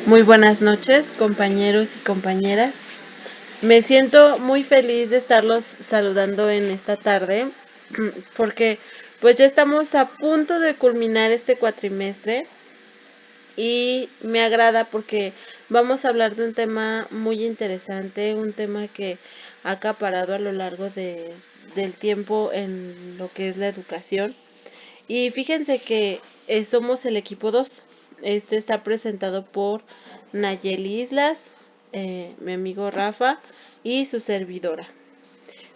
Muy buenas noches, compañeros y compañeras. Me siento muy feliz de estarlos saludando en esta tarde porque pues ya estamos a punto de culminar este cuatrimestre y me agrada porque vamos a hablar de un tema muy interesante, un tema que ha acaparado a lo largo del tiempo en lo que es la educación. Y fíjense que somos el equipo 2. Este está presentado por Nayeli Islas, mi amigo Rafa y su servidora.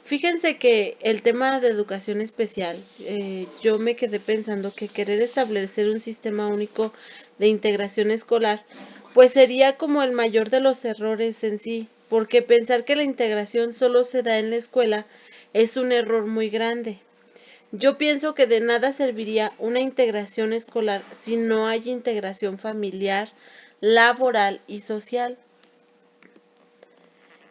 Fíjense que el tema de educación especial, yo me quedé pensando que querer establecer un sistema único de integración escolar, pues sería como el mayor de los errores en sí, porque pensar que la integración solo se da en la escuela es un error muy grande. Yo pienso que de nada serviría una integración escolar si no hay integración familiar, laboral y social.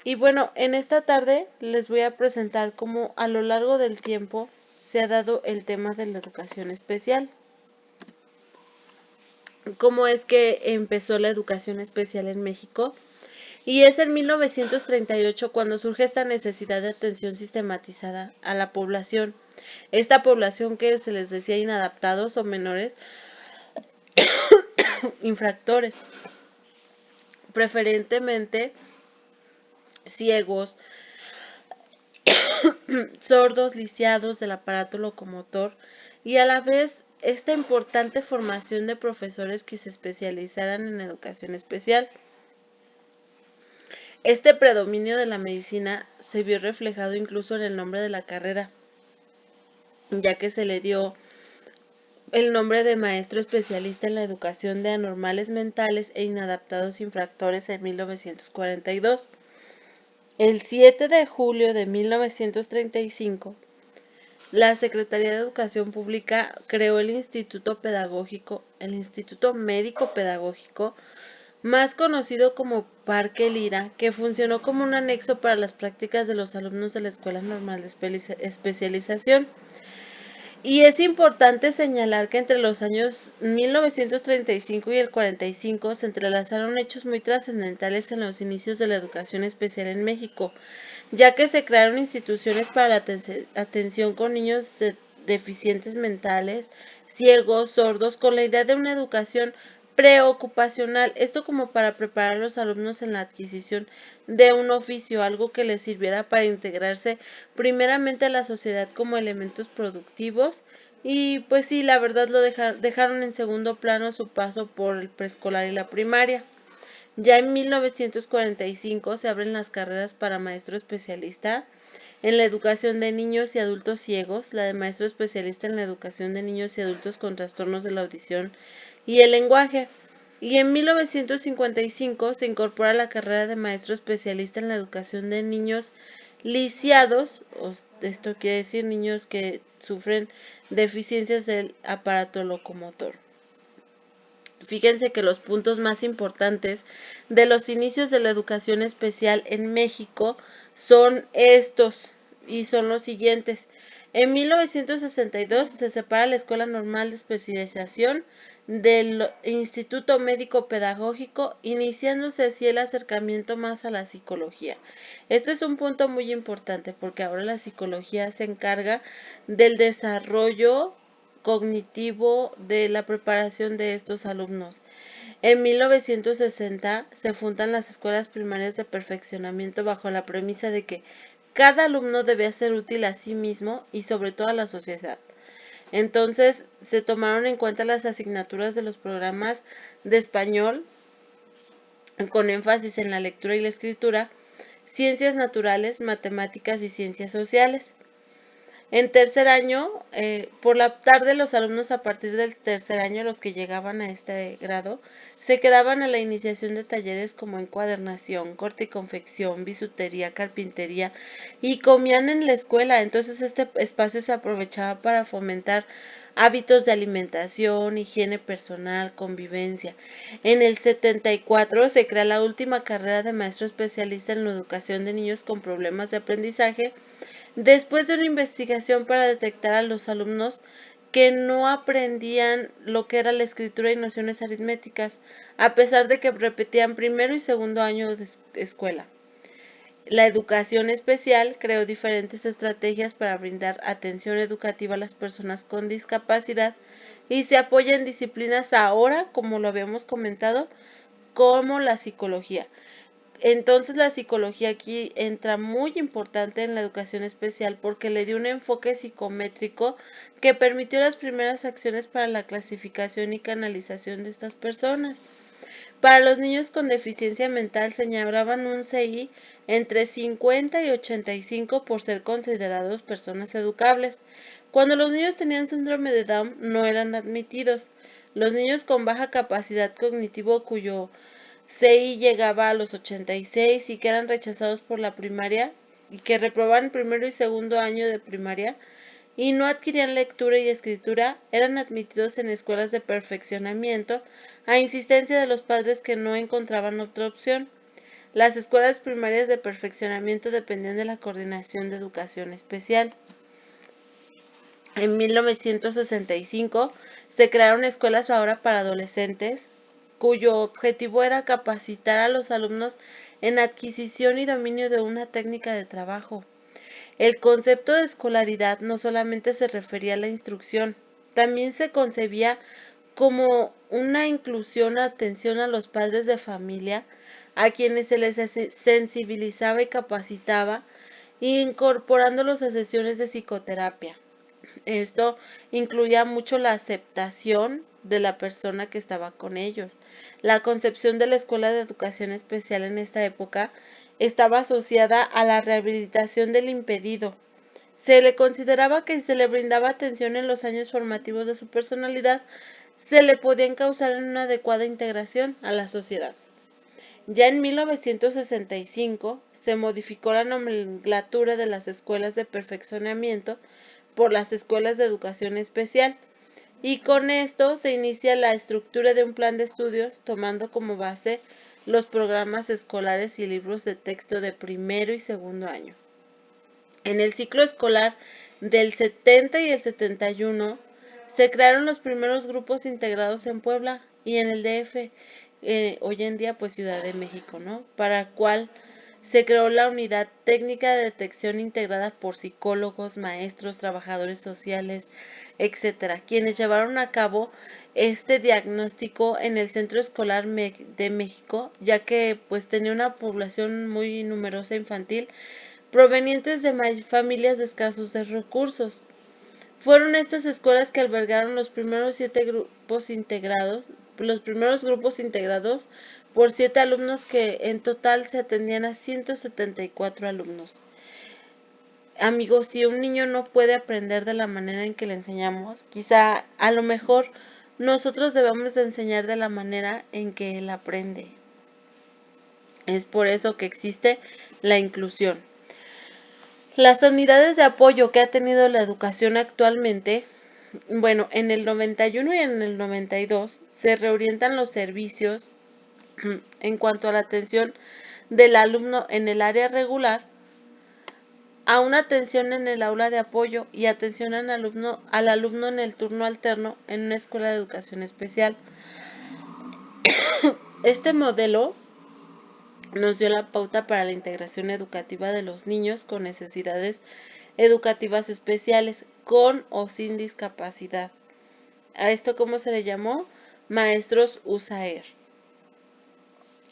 Y bueno, en esta tarde les voy a presentar cómo a lo largo del tiempo se ha dado el tema de la educación especial. Cómo es que empezó la educación especial en México. Y es en 1938 cuando surge esta necesidad de atención sistematizada a la población. Esta población que se les decía inadaptados o menores infractores, preferentemente ciegos, sordos, lisiados del aparato locomotor y a la vez esta importante formación de profesores que se especializaran en educación especial. Este predominio de la medicina se vio reflejado incluso en el nombre de la carrera, ya que se le dio el nombre de maestro especialista en la educación de anormales mentales e inadaptados infractores en 1942. El 7 de julio de 1935, la Secretaría de Educación Pública creó el Instituto Médico Pedagógico, más conocido como Parque Lira, que funcionó como un anexo para las prácticas de los alumnos de la Escuela Normal de Especialización. Y es importante señalar que entre los años 1935 y el 45 se entrelazaron hechos muy trascendentales en los inicios de la educación especial en México, ya que se crearon instituciones para la atención con niños deficientes mentales, ciegos, sordos, con la idea de una educación preocupacional, esto como para preparar a los alumnos en la adquisición de un oficio, algo que les sirviera para integrarse primeramente a la sociedad como elementos productivos. Y pues sí, la verdad lo dejaron en segundo plano su paso por el preescolar y la primaria. Ya en 1945 se abren las carreras para maestro especialista en la educación de niños y adultos ciegos, la de maestro especialista en la educación de niños y adultos con trastornos de la audición y el lenguaje. Y en 1955 se incorpora la carrera de maestro especialista en la educación de niños lisiados, esto quiere decir niños que sufren deficiencias del aparato locomotor. Fíjense que los puntos más importantes de los inicios de la educación especial en México son estos y son los siguientes. En 1962 se separa la Escuela Normal de Especialización del Instituto Médico Pedagógico, iniciándose así el acercamiento más a la psicología. Este es un punto muy importante porque ahora la psicología se encarga del desarrollo cognitivo de la preparación de estos alumnos. En 1960 se fundan las escuelas primarias de perfeccionamiento bajo la premisa de que cada alumno debe ser útil a sí mismo y sobre todo a la sociedad. Entonces se tomaron en cuenta las asignaturas de los programas de español con énfasis en la lectura y la escritura, ciencias naturales, matemáticas y ciencias sociales. En tercer año, por la tarde los alumnos a partir del tercer año, los que llegaban a este grado, se quedaban a la iniciación de talleres como encuadernación, corte y confección, bisutería, carpintería y comían en la escuela. Entonces este espacio se aprovechaba para fomentar hábitos de alimentación, higiene personal, convivencia. En el 74 se crea la última carrera de maestro especialista en la educación de niños con problemas de aprendizaje, después de una investigación para detectar a los alumnos que no aprendían lo que era la escritura y nociones aritméticas, a pesar de que repetían primero y segundo año de escuela. La educación especial creó diferentes estrategias para brindar atención educativa a las personas con discapacidad y se apoya en disciplinas ahora, como lo habíamos comentado, como la psicología. Entonces la psicología aquí entra muy importante en la educación especial porque le dio un enfoque psicométrico que permitió las primeras acciones para la clasificación y canalización de estas personas. Para los niños con deficiencia mental señalaban un CI entre 50 y 85 por ser considerados personas educables. Cuando los niños tenían síndrome de Down no eran admitidos. Los niños con baja capacidad cognitivo cuyo CI llegaba a los 86 y que eran rechazados por la primaria y que reprobaban primero y segundo año de primaria y no adquirían lectura y escritura, eran admitidos en escuelas de perfeccionamiento a insistencia de los padres que no encontraban otra opción. Las escuelas primarias de perfeccionamiento dependían de la Coordinación de Educación Especial. En 1965 se crearon escuelas ahora para adolescentes, cuyo objetivo era capacitar a los alumnos en adquisición y dominio de una técnica de trabajo. El concepto de escolaridad no solamente se refería a la instrucción, también se concebía como una inclusión, atención a los padres de familia, a quienes se les sensibilizaba y capacitaba, incorporándolos a sesiones de psicoterapia. Esto incluía mucho la aceptación de la persona que estaba con ellos. La concepción de la escuela de educación especial en esta época estaba asociada a la rehabilitación del impedido. Se le consideraba que si se le brindaba atención en los años formativos de su personalidad, se le podía encauzar en una adecuada integración a la sociedad. Ya en 1965 se modificó la nomenclatura de las escuelas de perfeccionamiento por las escuelas de educación especial y con esto se inicia la estructura de un plan de estudios tomando como base los programas escolares y libros de texto de primero y segundo año. En el ciclo escolar del 70 y el 71 se crearon los primeros grupos integrados en Puebla y en el DF, hoy en día pues Ciudad de México, ¿no? Para el cual se creó la unidad técnica de detección integrada por psicólogos, maestros, trabajadores sociales, etcétera, quienes llevaron a cabo este diagnóstico en el Centro Escolar de México, ya que pues tenía una población muy numerosa infantil provenientes de familias de escasos recursos. Fueron estas escuelas que albergaron los primeros grupos integrados por 7 alumnos que en total se atendían a 174 alumnos. Amigos, si un niño no puede aprender de la manera en que le enseñamos, quizá a lo mejor nosotros debemos de enseñar de la manera en que él aprende. Es por eso que existe la inclusión. Las unidades de apoyo que ha tenido la educación actualmente, bueno, en el 91 y en el 92 se reorientan los servicios en cuanto a la atención del alumno en el área regular a una atención en el aula de apoyo y atención al alumno en el turno alterno en una escuela de educación especial. Este modelo nos dio la pauta para la integración educativa de los niños con necesidades educativas especiales, con o sin discapacidad. A esto, ¿cómo se le llamó? Maestros USAER.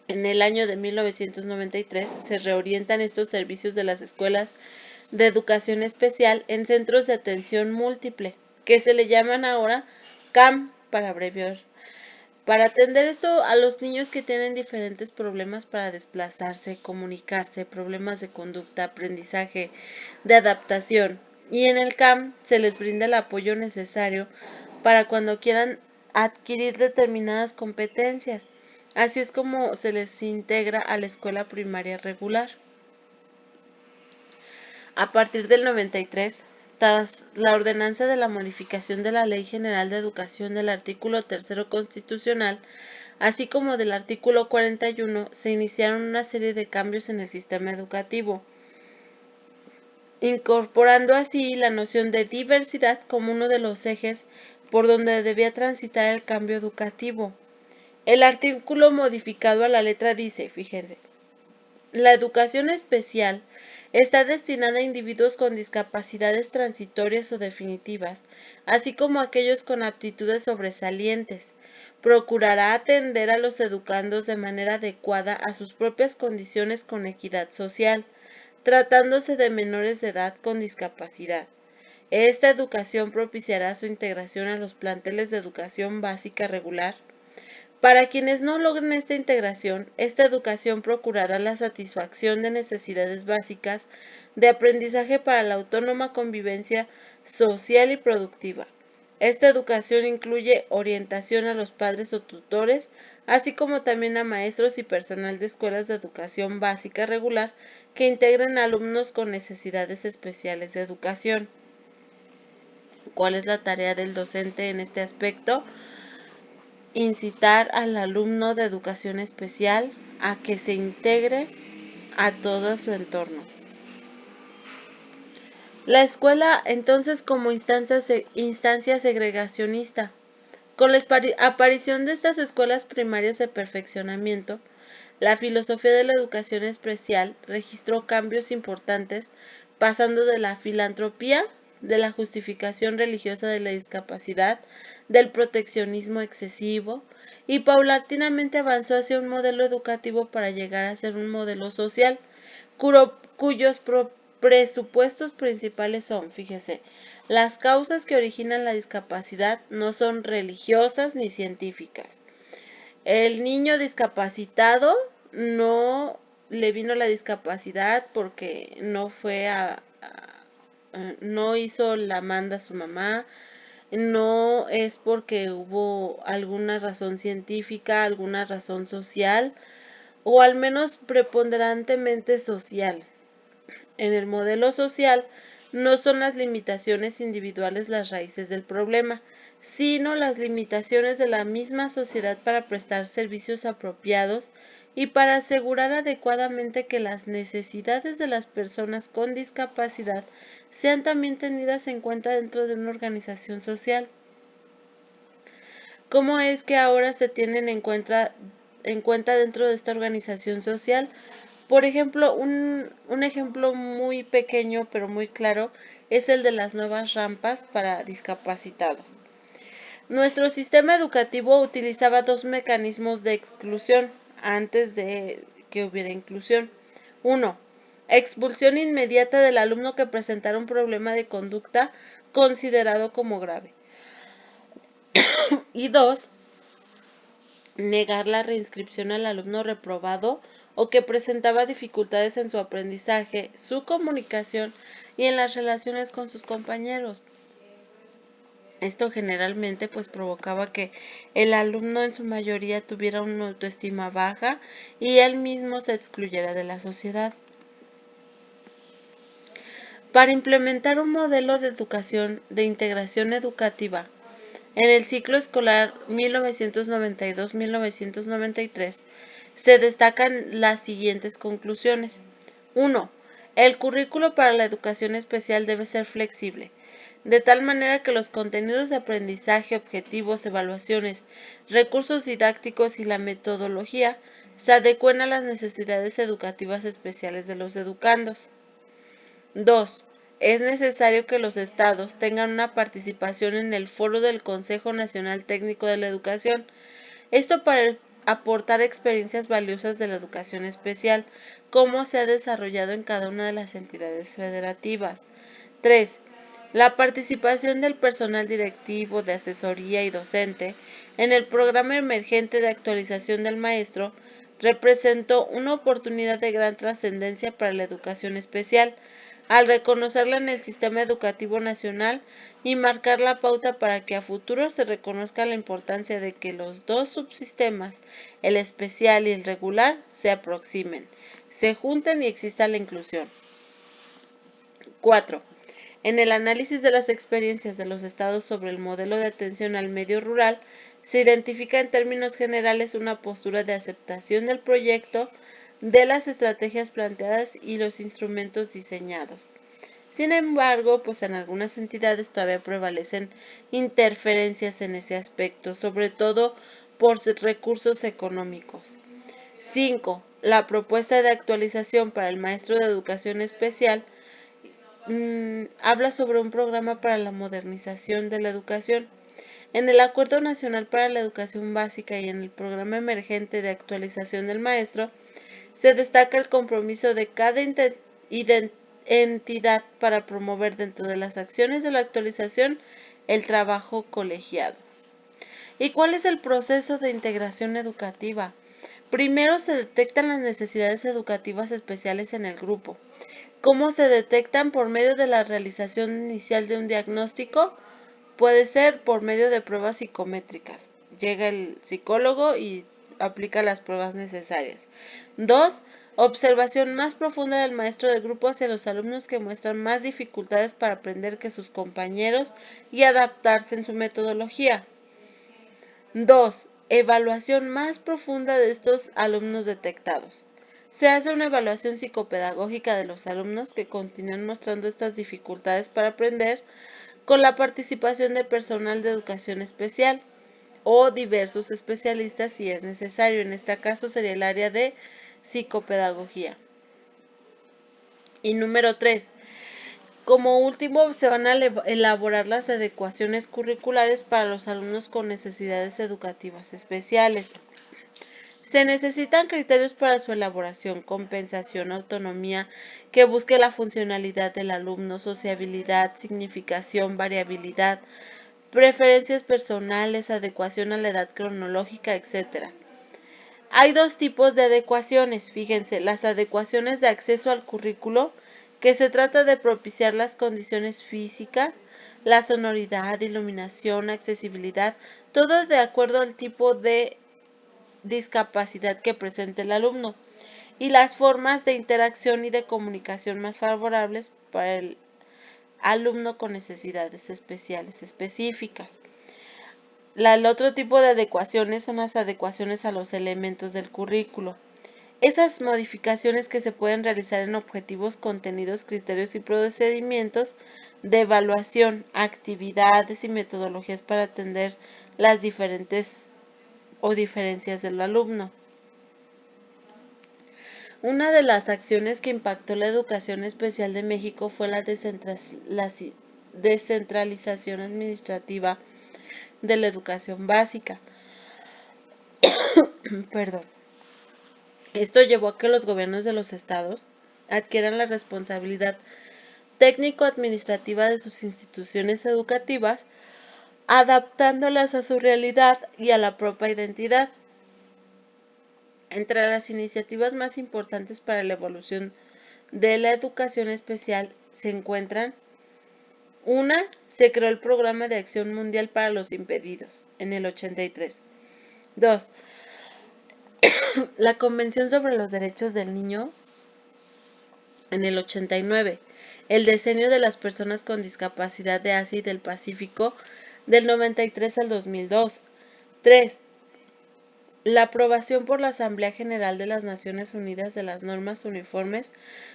En el año de 1993 se reorientan estos servicios de las escuelas de educación especial en centros de atención múltiple, que se le llaman ahora CAM para abreviar. Para atender esto a los niños que tienen diferentes problemas para desplazarse, comunicarse, problemas de conducta, aprendizaje, de adaptación. Y en el CAM se les brinda el apoyo necesario para cuando quieran adquirir determinadas competencias. Así es como se les integra a la escuela primaria regular. A partir del 93, tras la ordenanza de la modificación de la Ley General de Educación del artículo 3 constitucional, así como del artículo 41, se iniciaron una serie de cambios en el sistema educativo. incorporando así la noción de diversidad como uno de los ejes por donde debía transitar el cambio educativo. El artículo modificado a la letra dice, fíjense, la educación especial está destinada a individuos con discapacidades transitorias o definitivas, así como a aquellos con aptitudes sobresalientes. Procurará atender a los educandos de manera adecuada a sus propias condiciones con equidad social, tratándose de menores de edad con discapacidad. Esta educación propiciará su integración a los planteles de educación básica regular. Para quienes no logren esta integración, esta educación procurará la satisfacción de necesidades básicas de aprendizaje para la autónoma convivencia social y productiva. Esta educación incluye orientación a los padres o tutores, así como también a maestros y personal de escuelas de educación básica regular que integren alumnos con necesidades especiales de educación. ¿Cuál es la tarea del docente en este aspecto? Incitar al alumno de educación especial a que se integre a todo su entorno. La escuela entonces como instancia segregacionista. Con la aparición de estas escuelas primarias de perfeccionamiento, la filosofía de la educación especial registró cambios importantes, pasando de la filantropía, de la justificación religiosa de la discapacidad, del proteccionismo excesivo, y paulatinamente avanzó hacia un modelo educativo para llegar a ser un modelo social, cuyos presupuestos principales son, fíjese, las causas que originan la discapacidad no son religiosas ni científicas. El niño discapacitado no le vino la discapacidad porque no hizo la manda a su mamá, no es porque hubo alguna razón científica, alguna razón social, o al menos preponderantemente social. En el modelo social, no son las limitaciones individuales las raíces del problema, sino las limitaciones de la misma sociedad para prestar servicios apropiados y para asegurar adecuadamente que las necesidades de las personas con discapacidad sean también tenidas en cuenta dentro de una organización social. ¿Cómo es que ahora se tienen en cuenta dentro de esta organización social? Por ejemplo, un ejemplo muy pequeño pero muy claro es el de las nuevas rampas para discapacitados. Nuestro sistema educativo utilizaba dos mecanismos de exclusión antes de que hubiera inclusión. 1. Expulsión inmediata del alumno que presentara un problema de conducta considerado como grave. Y 2. Negar la reinscripción al alumno reprobado o que presentaba dificultades en su aprendizaje, su comunicación y en las relaciones con sus compañeros. Esto generalmente pues provocaba que el alumno en su mayoría tuviera una autoestima baja y él mismo se excluyera de la sociedad. Para implementar un modelo de educación de integración educativa en el ciclo escolar 1992-1993 se destacan las siguientes conclusiones. 1. El currículo para la educación especial debe ser flexible, de tal manera que los contenidos de aprendizaje, objetivos, evaluaciones, recursos didácticos y la metodología se adecúen a las necesidades educativas especiales de los educandos. 2. Es necesario que los estados tengan una participación en el foro del Consejo Nacional Técnico de la Educación. Esto para aportar experiencias valiosas de la educación especial, cómo se ha desarrollado en cada una de las entidades federativas. 3. La participación del personal directivo, de asesoría y docente en el programa emergente de actualización del maestro representó una oportunidad de gran trascendencia para la educación especial, al reconocerla en el sistema educativo nacional y marcar la pauta para que a futuro se reconozca la importancia de que los dos subsistemas, el especial y el regular, se aproximen, se junten y exista la inclusión. 4. En el análisis de las experiencias de los estados sobre el modelo de atención al medio rural, se identifica en términos generales una postura de aceptación del proyecto, de las estrategias planteadas y los instrumentos diseñados. Sin embargo, pues en algunas entidades todavía prevalecen interferencias en ese aspecto, sobre todo por recursos económicos. 5. La propuesta de actualización para el maestro de educación especial habla sobre un programa para la modernización de la educación. En el Acuerdo Nacional para la Educación Básica y en el Programa Emergente de Actualización del Maestro, se destaca el compromiso de cada entidad para promover dentro de las acciones de la actualización el trabajo colegiado. ¿Y cuál es el proceso de integración educativa? Primero se detectan las necesidades educativas especiales en el grupo. ¿Cómo se detectan? Por medio de la realización inicial de un diagnóstico. Puede ser por medio de pruebas psicométricas. Llega el psicólogo y aplica las pruebas necesarias. 2. Observación más profunda del maestro del grupo hacia los alumnos que muestran más dificultades para aprender que sus compañeros y adaptarse en su metodología. 2. Evaluación más profunda de estos alumnos detectados. Se hace una evaluación psicopedagógica de los alumnos que continúan mostrando estas dificultades para aprender con la participación de personal de educación especial o diversos especialistas si es necesario. En este caso sería el área de psicopedagogía. Y número 3. Como último, se van a elaborar las adecuaciones curriculares para los alumnos con necesidades educativas especiales. Se necesitan criterios para su elaboración, compensación, autonomía, que busque la funcionalidad del alumno, sociabilidad, significación, variabilidad, preferencias personales, adecuación a la edad cronológica, etc. Hay dos tipos de adecuaciones, fíjense, las adecuaciones de acceso al currículo, que se trata de propiciar las condiciones físicas, la sonoridad, iluminación, accesibilidad, todo de acuerdo al tipo de discapacidad que presente el alumno, y las formas de interacción y de comunicación más favorables para el alumno con necesidades especiales específicas. El otro tipo de adecuaciones son las adecuaciones a los elementos del currículo. Esas modificaciones que se pueden realizar en objetivos, contenidos, criterios y procedimientos de evaluación, actividades y metodologías para atender las diferentes o diferencias del alumno. Una de las acciones que impactó la educación especial de México fue la descentralización administrativa de la educación básica. Perdón. Esto llevó a que los gobiernos de los estados adquieran la responsabilidad técnico-administrativa de sus instituciones educativas, adaptándolas a su realidad y a la propia identidad. Entre las iniciativas más importantes para la evolución de la educación especial se encuentran: una, se creó el Programa de Acción Mundial para los Impedidos en el 83. 2. La Convención sobre los Derechos del Niño en el 89. El Decenio de las Personas con Discapacidad de Asia y del Pacífico del 93 al 2002. 3. La aprobación por la Asamblea General de las Naciones Unidas de las normas uniformes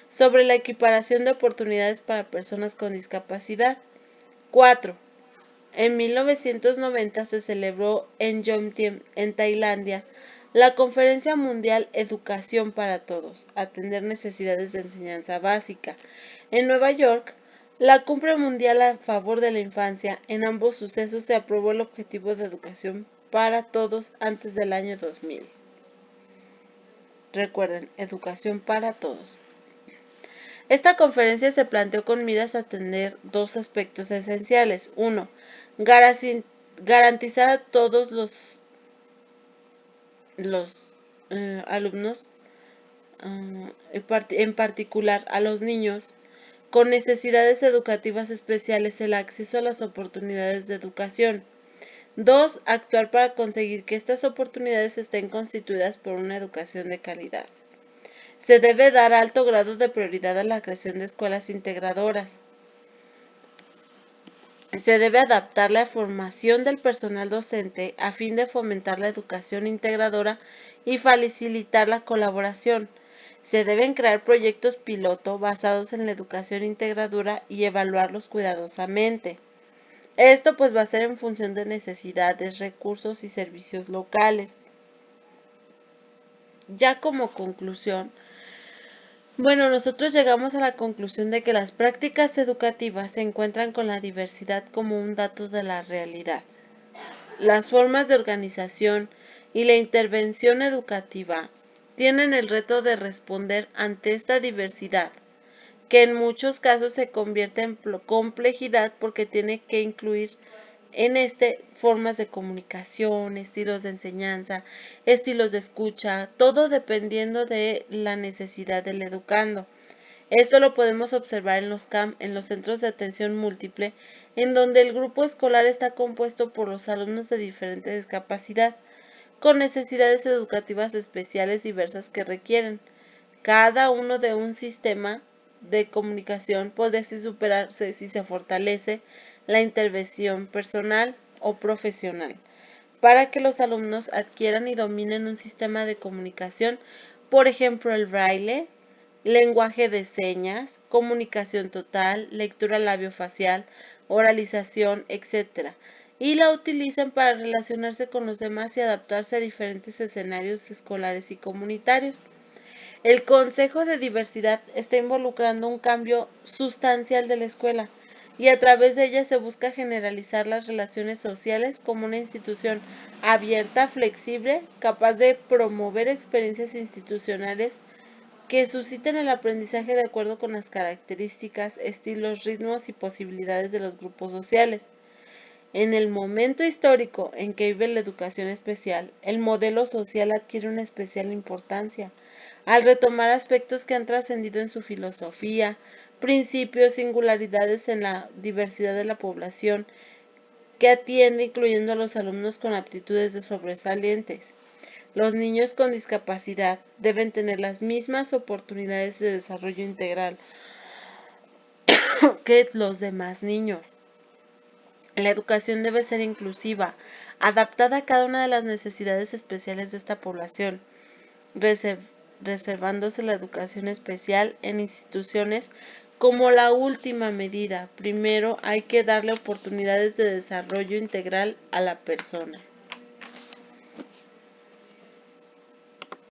sobre la equiparación de oportunidades para personas con discapacidad. 4. En 1990 se celebró en Jomtien, en Tailandia, la Conferencia Mundial Educación para Todos, atender necesidades de enseñanza básica. En Nueva York, la Cumbre Mundial a favor de la infancia. En ambos sucesos se aprobó el objetivo de educación para todos antes del año 2000. Recuerden, educación para todos. Esta conferencia se planteó con miras a atender dos aspectos esenciales. 1. Garantizar a todos los alumnos, en particular a los niños con necesidades educativas especiales, el acceso a las oportunidades de educación. 2. Actuar para conseguir que estas oportunidades estén constituidas por una educación de calidad. Se debe dar alto grado de prioridad a la creación de escuelas integradoras. Se debe adaptar la formación del personal docente a fin de fomentar la educación integradora y facilitar la colaboración. Se deben crear proyectos piloto basados en la educación integradora y evaluarlos cuidadosamente. Esto pues va a ser en función de necesidades, recursos y servicios locales. Ya como conclusión, bueno, nosotros llegamos a la conclusión de que las prácticas educativas se encuentran con la diversidad como un dato de la realidad. Las formas de organización y la intervención educativa tienen el reto de responder ante esta diversidad, que en muchos casos se convierte en complejidad porque tiene que incluir en formas de comunicación, estilos de enseñanza, estilos de escucha, todo dependiendo de la necesidad del educando. Esto lo podemos observar en los en los centros de atención múltiple, en donde el grupo escolar está compuesto por los alumnos de diferente discapacidad, con necesidades educativas especiales diversas que requieren. Cada uno de un sistema de comunicación puede así superarse si se fortalece la intervención personal o profesional, para que los alumnos adquieran y dominen un sistema de comunicación, por ejemplo el braille, lenguaje de señas, comunicación total, lectura labiofacial, oralización, etc. Y la utilizan para relacionarse con los demás y adaptarse a diferentes escenarios escolares y comunitarios. El Consejo de Diversidad está involucrando un cambio sustancial de la escuela y a través de ella se busca generalizar las relaciones sociales como una institución abierta, flexible, capaz de promover experiencias institucionales que susciten el aprendizaje de acuerdo con las características, estilos, ritmos y posibilidades de los grupos sociales. En el momento histórico en que vive la educación especial, el modelo social adquiere una especial importancia, al retomar aspectos que han trascendido en su filosofía, principios, singularidades en la diversidad de la población, que atiende incluyendo a los alumnos con aptitudes de sobresalientes. Los niños con discapacidad deben tener las mismas oportunidades de desarrollo integral que los demás niños. La educación debe ser inclusiva, adaptada a cada una de las necesidades especiales de esta población, reservándose la educación especial en instituciones como la última medida. Primero hay que darle oportunidades de desarrollo integral a la persona.